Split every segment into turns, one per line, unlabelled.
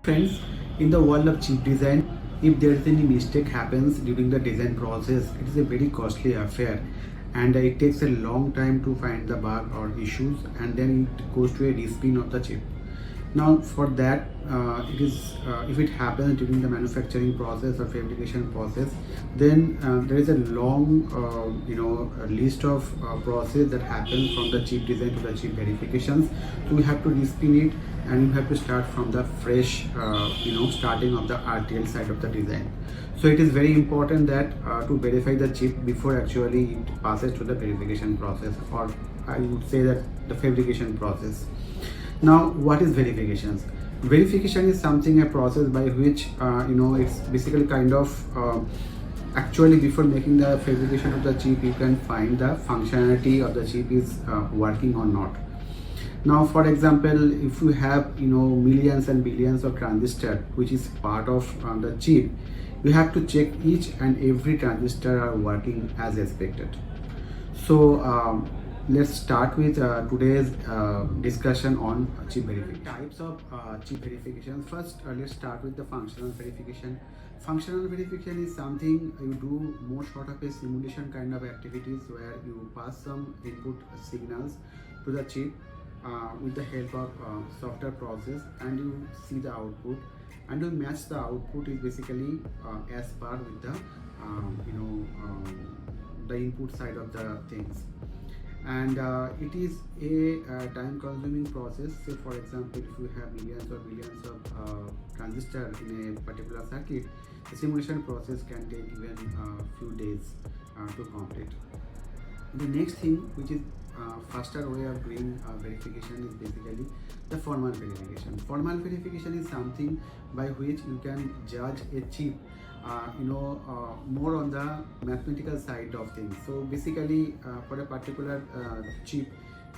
Friends, in the world of chip design, if there is any mistake happens during the design process, it is a very costly affair, and it takes a long time to find the bug or issues, and then it goes to a respin of the chip. Now for that, it is if it happens during the manufacturing process or fabrication process, then there is a long a list of process that happens from the chip design to the chip verifications. So we have to respin it, and you have to start from the fresh starting of the RTL side of the design. So it is very important that to verify the chip before actually it passes to the verification process, or I would say that the fabrication process. Now, what is verifications? Verification is something, a process by which it's basically kind of actually before making the fabrication of the chip, you can find the functionality of the chip is working or not. Now, for example, if you have millions and billions of transistors, which is part of the chip, you have to check each and every transistor are working as expected. So let's start with today's discussion on chip verification. Types of chip verification. First, let's start with the functional verification. Functional verification is something you do more sort of a simulation kind of activities where you pass some input signals to the chip with the help of software process, and you see the output, and you match the output is basically as per with the the input side of the things. And it is a time consuming process. Say for example, if you have millions or billions of transistors in a particular circuit, the simulation process can take even a few days to complete. The next thing, which is faster way of doing verification, is basically the formal verification. Formal verification is something by which you can judge a chip more on the mathematical side of things. So basically for a particular chip,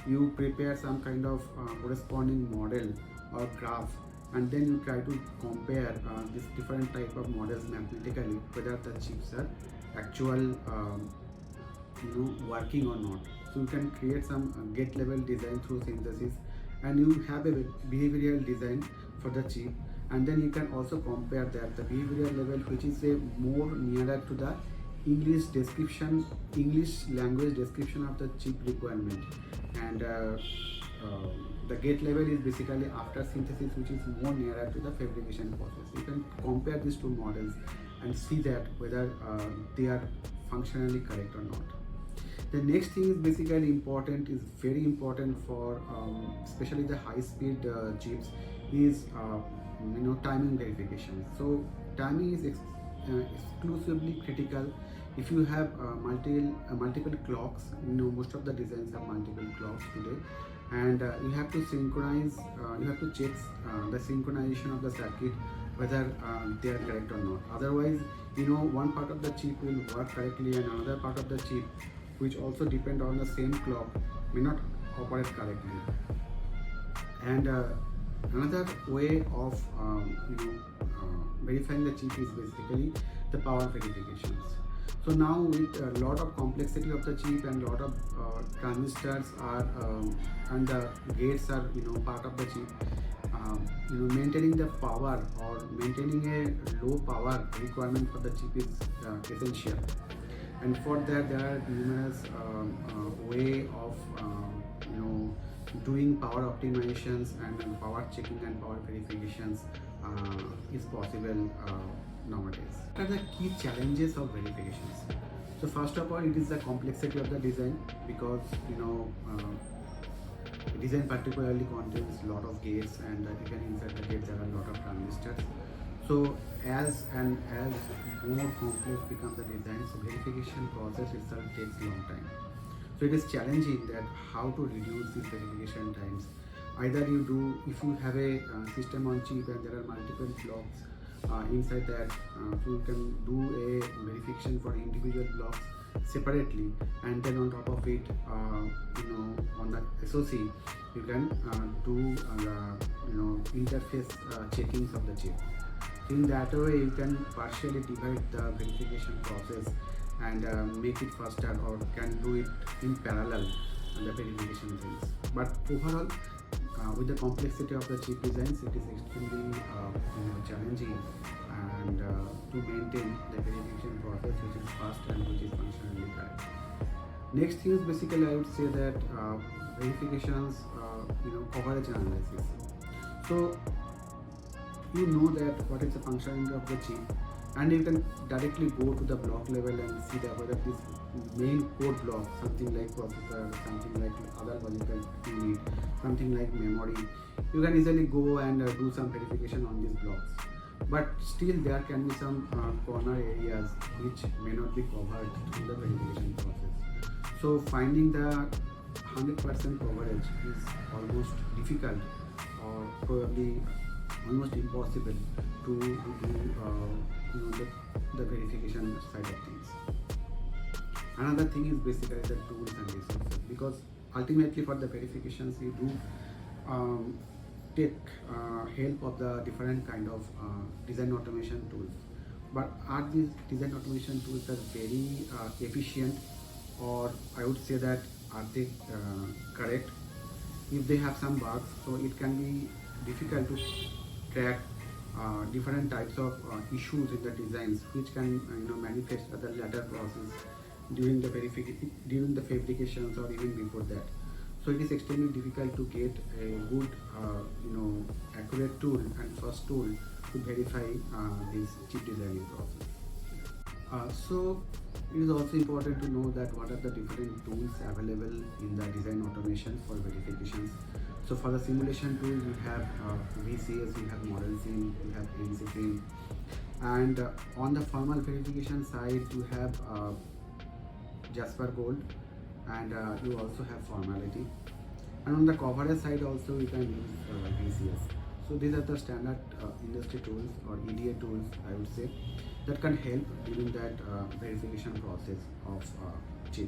you prepare some kind of corresponding model or graph, and then you try to compare this different type of models mathematically, whether the chips are actual working or not. So you can create some gate level design through synthesis, and you have a behavioral design for the chip, and then you can also compare that the behavioral level, which is a more nearer to the English language description of the chip requirement, and the gate level is basically after synthesis, which is more nearer to the fabrication process. You can compare these two models and see that whether they are functionally correct or not. The next thing is basically important, is very important for especially the high speed chips, is timing verification. So timing is exclusively critical. If you have multiple clocks, most of the designs have multiple clocks today, and you have to synchronize, you have to check the synchronization of the circuit, whether they are correct or not. Otherwise, one part of the chip will work correctly, and another part of the chip, which also depend on the same clock, may not operate correctly. And another way of verifying the chip is basically the power verifications. So now with a lot of complexity of the chip and lot of transistors are and the gates are part of the chip, maintaining the power or maintaining a low power requirement for the chip is essential. And for that, there are numerous way of doing power optimizations and power checking and power verifications is possible nowadays. What are the key challenges of verifications? So first of all, it is the complexity of the design, because design particularly contains a lot of gates, and even inside the gates there are a lot of transistors. So as more complex becomes the design, so verification process itself takes a long time. So it is challenging that how to reduce these verification times. Either you do, if you have a system on chip and there are multiple blocks inside that, so you can do a verification for individual blocks separately, and then on top of it, on the SOC, you can do interface checkings of the chip. In that way, you can partially divide the verification process and make it faster, or can do it in parallel, the verification things. But overall, with the complexity of the chip designs, it is extremely challenging and to maintain the verification process which is fast and which is functionally correct. Next thing is basically I would say that verifications, coverage analysis. So you know that what is the functionality of the chip, and you can directly go to the block level and see that whether this main code block, something like processor, something like other logical unit, something like memory, you can easily go and do some verification on these blocks. But still there can be some corner areas which may not be covered through the verification process. So finding the 100% coverage is almost difficult or probably almost impossible to do the verification side of things. Another thing is basically the tools and resources, because ultimately for the verifications you do take help of the different kind of design automation tools. But are these design automation tools are very efficient, or I would say that are they correct? If they have some bugs, so it can be difficult to track different types of issues in the designs which can manifest at the later process during the during the fabrications or even before that. So it is extremely difficult to get a good accurate tool and first tool to verify this chip designing process. So it is also important to know that what are the different tools available in the design automation for verifications. So for the simulation tool, we have VCS, we have Model Sim, we have NCSIM, and on the formal verification side, you have Jasper Gold, and you also have formality. And on the coverage side also, you can use VCS. So these are the standard industry tools or EDA tools, I would say, that can help during that verification process of chip.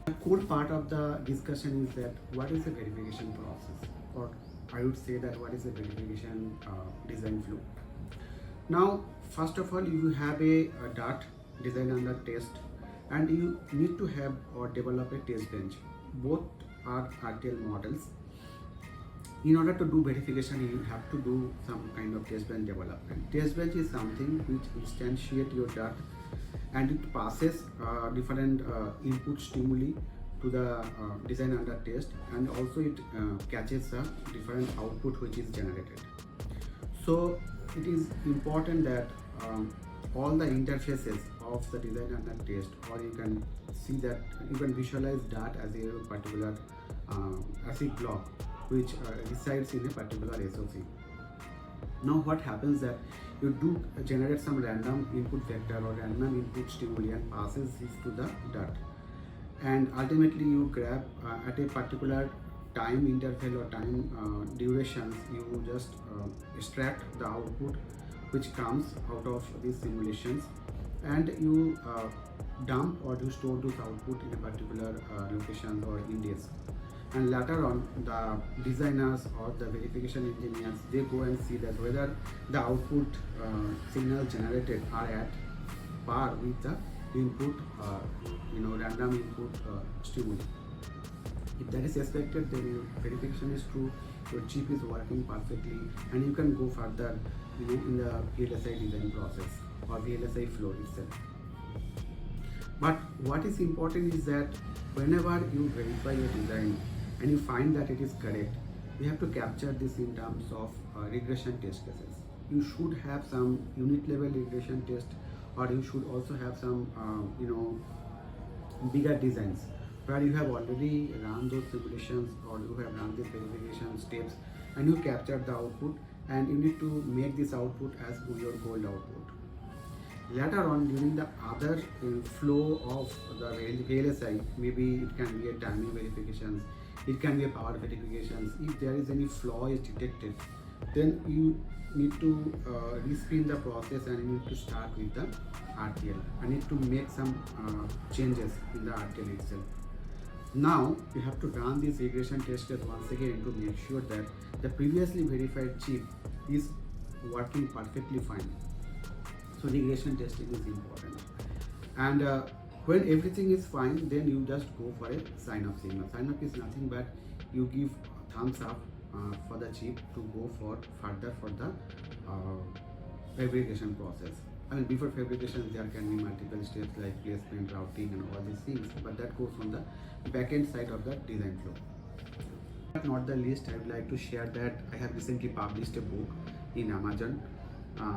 The core part of the discussion is that what is the verification process, or I would say that what is the verification design flow. Now, first of all, you have a DAT, design under test, and you need to have or develop a test bench. Both are RTL models. In order to do verification, you have to do some kind of test bench development. Test bench is something which instantiates your DAT, and it passes different input stimuli to the design under test, and also it catches a different output which is generated. So it is important that all the interfaces of the design under test, or you can see that you can visualize that as a particular ASIC block which resides in a particular SOC. Now what happens that you do generate some random input vector or random input stimuli and passes this to the DAT, and ultimately you grab at a particular time interval or time durations, you just extract the output which comes out of these simulations, and you dump or you store those output in a particular location or in disk. And later on, the designers or the verification engineers, they go and see that whether the output signals generated are at par with the input, random input stimuli. If that is expected, then your verification is true, your chip is working perfectly, and you can go further, in the VLSI design process or VLSI flow itself. But what is important is that whenever you verify your design and you find that it is correct, you have to capture this in terms of regression test cases. You should have some unit level regression test, or you should also have some bigger designs where you have already run those simulations or you have run these verification steps and you capture the output, and you need to make this output as your goal output. Later on, during the other flow of the VLSI, maybe it can be a timing verifications, it can be a power verifications. If there is any flaw is detected, then you need to respin the process and you need to start with the RTL. I need to make some changes in the RTL itself. Now you have to run this regression test case once again to make sure that the previously verified chip is working perfectly fine. So regression testing is important. And when everything is fine, then you just go for a sign-off signal. Sign-off is nothing but you give thumbs up for the chip to go for further for the fabrication process. I mean, before fabrication there can be multiple steps like placement, routing and all these things, but that goes on the back end side of the design flow. But not the least, I would like to share that I have recently published a book in Amazon.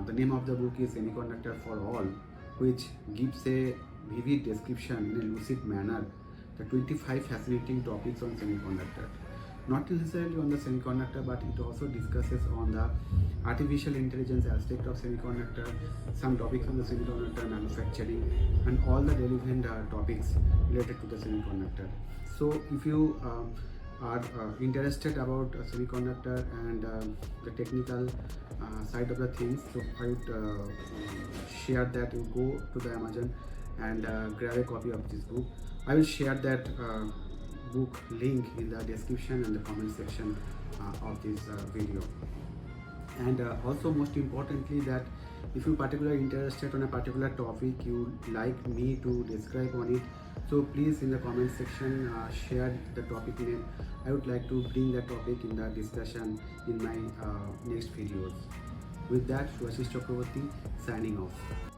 The name of the book is Semiconductor for All, which gives a vivid description in a lucid manner the 25 fascinating topics on semiconductor. Not necessarily on the semiconductor, but it also discusses on the artificial intelligence aspect of semiconductor, some topics on the semiconductor manufacturing, and all the relevant topics related to the semiconductor. So if you are interested about semiconductor and the technical side of the things, so I would share that you go to the Amazon and grab a copy of this book. I will share that book link in the description and the comment section of this video. And also, most importantly, that if you particularly interested on a particular topic, you like me to describe on it, so please in the comment section share the topic name. I would like to bring that topic in the discussion in my next videos. With that, Subhasish Chakraborti signing off.